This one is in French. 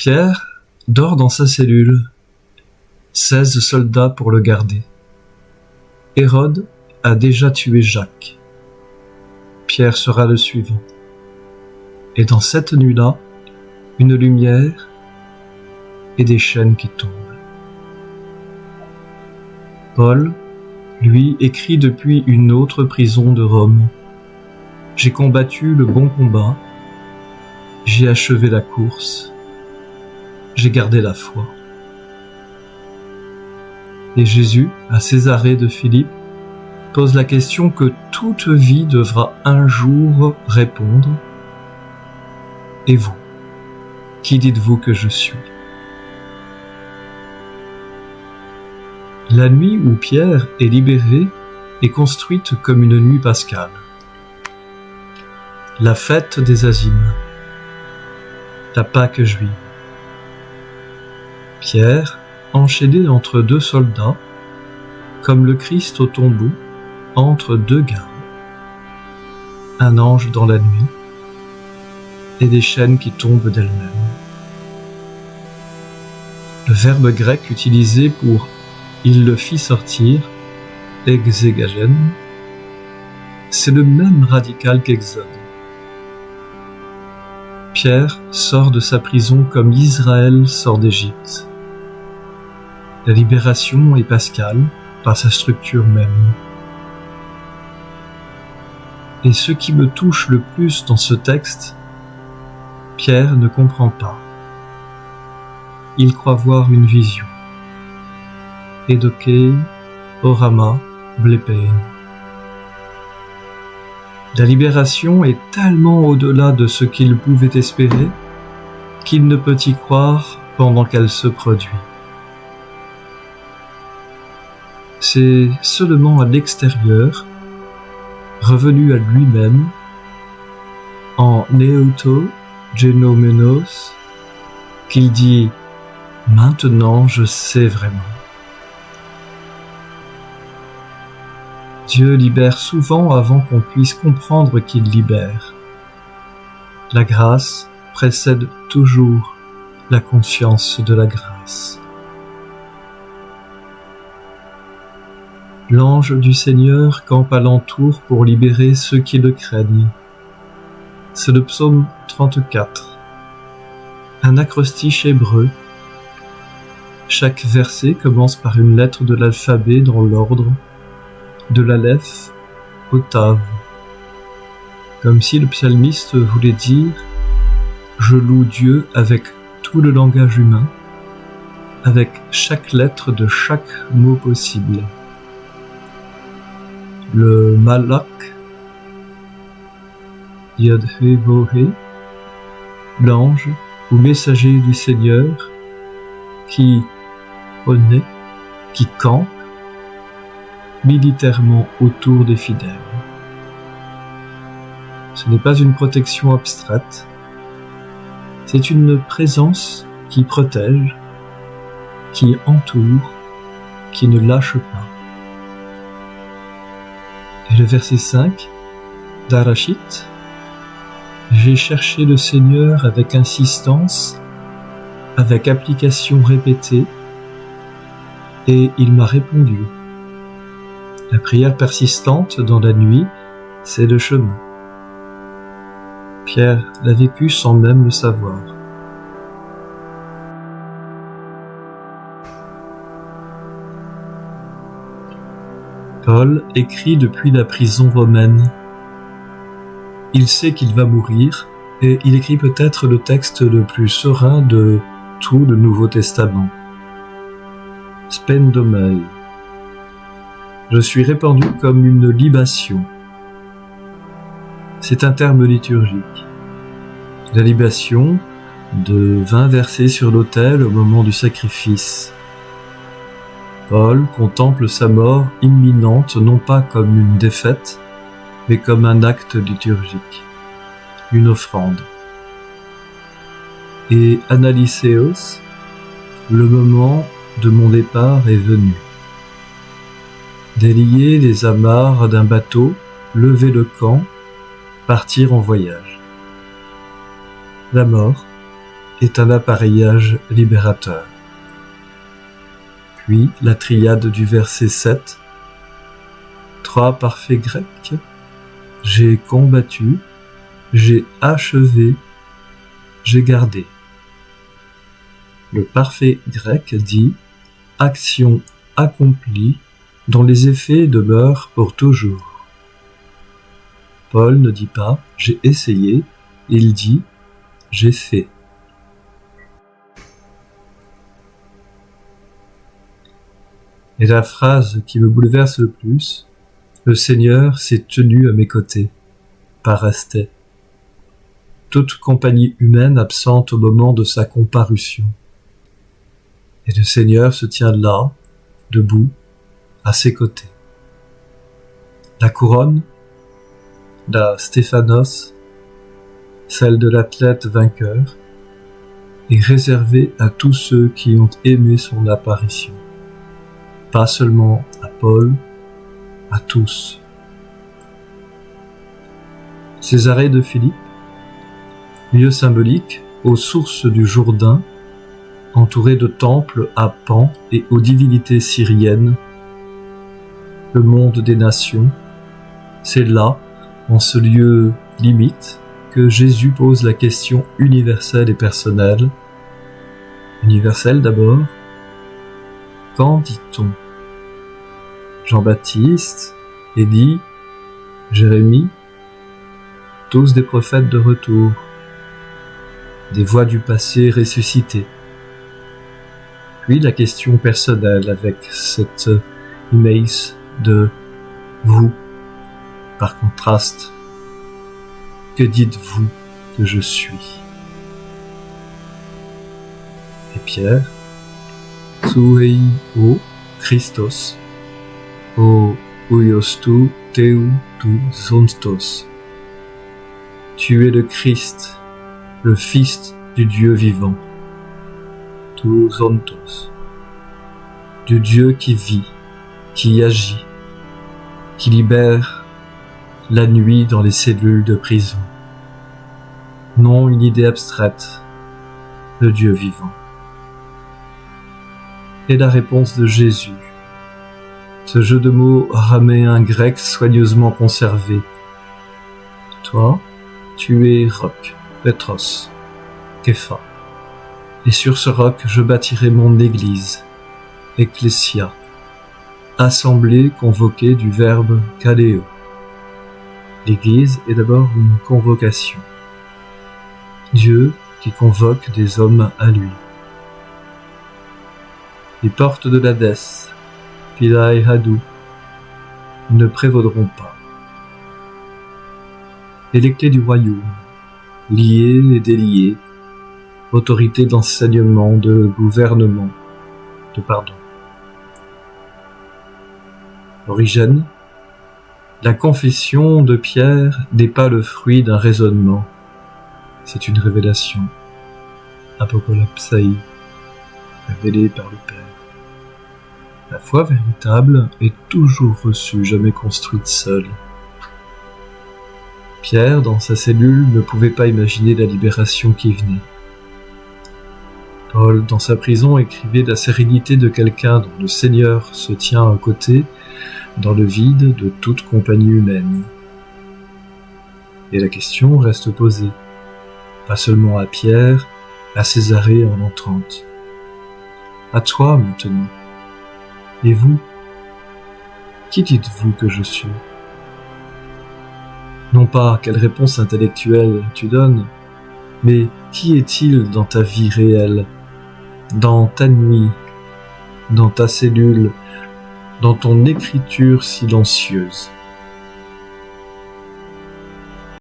Pierre dort dans sa cellule. 16 soldats pour le garder. Hérode a déjà tué Jacques. Pierre sera le suivant. Et dans cette nuit-là, une lumière et des chaînes qui tombent. Paul, lui, écrit depuis une autre prison de Rome. J'ai combattu le bon combat, j'ai achevé la course, j'ai gardé la foi. Et Jésus, à Césarée de Philippe, pose la question que toute vie devra un jour répondre. Et vous, qui dites-vous que je suis ? La nuit où Pierre est libéré est construite comme une nuit pascale. La fête des Azymes, la Pâque juive. Pierre, enchaîné entre deux soldats, comme le Christ au tombeau, entre deux gardes. Un ange dans la nuit et des chaînes qui tombent d'elles-mêmes. Le verbe grec utilisé pour « il le fit sortir », exégagen, c'est le même radical qu'Exode. Pierre sort de sa prison comme Israël sort d'Égypte. La libération est pascale par sa structure même. Et ce qui me touche le plus dans ce texte, Pierre ne comprend pas. Il croit voir une vision. Edokei, orama, blepein. La libération est tellement au-delà de ce qu'il pouvait espérer qu'il ne peut y croire pendant qu'elle se produit. C'est seulement à l'extérieur, revenu à lui-même, en Neoto Genomenos, qu'il dit « Maintenant je sais vraiment ». Dieu libère souvent avant qu'on puisse comprendre qu'il libère. La grâce précède toujours la conscience de la grâce. L'ange du Seigneur campe alentour pour libérer ceux qui le craignent. C'est le psaume 34, un acrostiche hébreu. Chaque verset commence par une lettre de l'alphabet dans l'ordre, de l'aleph au tav, comme si le psalmiste voulait dire « Je loue Dieu avec tout le langage humain, avec chaque lettre de chaque mot possible ». Le malak, Yod-Hé-Vohé, l'ange ou messager du Seigneur, qui honnête, qui campe militairement autour des fidèles. Ce n'est pas une protection abstraite, c'est une présence qui protège, qui entoure, qui ne lâche pas. Et le verset 5 d'Arachit, « J'ai cherché le Seigneur avec insistance, avec application répétée, et il m'a répondu. » La prière persistante dans la nuit, c'est le chemin. Pierre l'a vécu sans même le savoir. Paul écrit depuis la prison romaine. Il sait qu'il va mourir et il écrit peut-être le texte le plus serein de tout le Nouveau Testament. Spendomai. Je suis répandu comme une libation. C'est un terme liturgique. La libation de vin versé sur l'autel au moment du sacrifice. Paul contemple sa mort imminente non pas comme une défaite, mais comme un acte liturgique, une offrande. Et Analyseos, le moment de mon départ est venu. Délier les amarres d'un bateau, lever le camp, partir en voyage. La mort est un appareillage libérateur. Puis la triade du verset 7. 3 parfaits grecs. J'ai combattu, j'ai achevé, j'ai gardé. Le parfait grec dit « action accomplie dont les effets demeurent pour toujours ». Paul ne dit pas « j'ai essayé », il dit « j'ai fait ». Et la phrase qui me bouleverse le plus, le Seigneur s'est tenu à mes côtés, parasté. Toute compagnie humaine absente au moment de sa comparution. Et le Seigneur se tient là, debout, à ses côtés. La couronne, la Stéphanos, celle de l'athlète vainqueur, est réservée à tous ceux qui ont aimé son apparition. Pas seulement à Paul, à tous. Césarée de Philippe, lieu symbolique aux sources du Jourdain, entouré de temples à Pan et aux divinités syriennes, le monde des nations, c'est là, en ce lieu limite, que Jésus pose la question universelle et personnelle. Universelle d'abord, qu'en dit-on ? Jean-Baptiste, Élie, Jérémie, tous des prophètes de retour, des voix du passé ressuscitées. Puis la question personnelle avec cette image de vous, par contraste. Que dites-vous que je suis ? Et Pierre, Souei o Christos, o Uiostu Teu tu Zontos. Tu es le Christ, le Fils du Dieu vivant, tu Zontos, du Dieu qui vit, qui agit, qui libère la nuit dans les cellules de prison. Non une idée abstraite, le Dieu vivant. Et la réponse de Jésus, ce jeu de mots araméen grec soigneusement conservé. Toi, tu es roc, Petros, Képha, et sur ce roc je bâtirai mon église, Ecclesia, assemblée convoquée du verbe kaleo. L'église est d'abord une convocation. Dieu qui convoque des hommes à lui. Les portes de l'Hadès, Pilai Hadou, ne prévaudront pas. Et les clés du royaume, liées et déliées, autorité d'enseignement, de gouvernement, de pardon. Origène, la confession de Pierre n'est pas le fruit d'un raisonnement, c'est une révélation, apocalypsaï, révélée par le Père. La foi véritable est toujours reçue, jamais construite seule. Pierre, dans sa cellule, ne pouvait pas imaginer la libération qui venait. Paul, dans sa prison, écrivait la sérénité de quelqu'un dont le Seigneur se tient à côté, dans le vide de toute compagnie humaine. Et la question reste posée, pas seulement à Pierre, à Césarée en entrante. À toi maintenant. Et vous, qui dites-vous que je suis ? Non pas quelle réponse intellectuelle tu donnes, mais qui est-il dans ta vie réelle, dans ta nuit, dans ta cellule, dans ton écriture silencieuse ?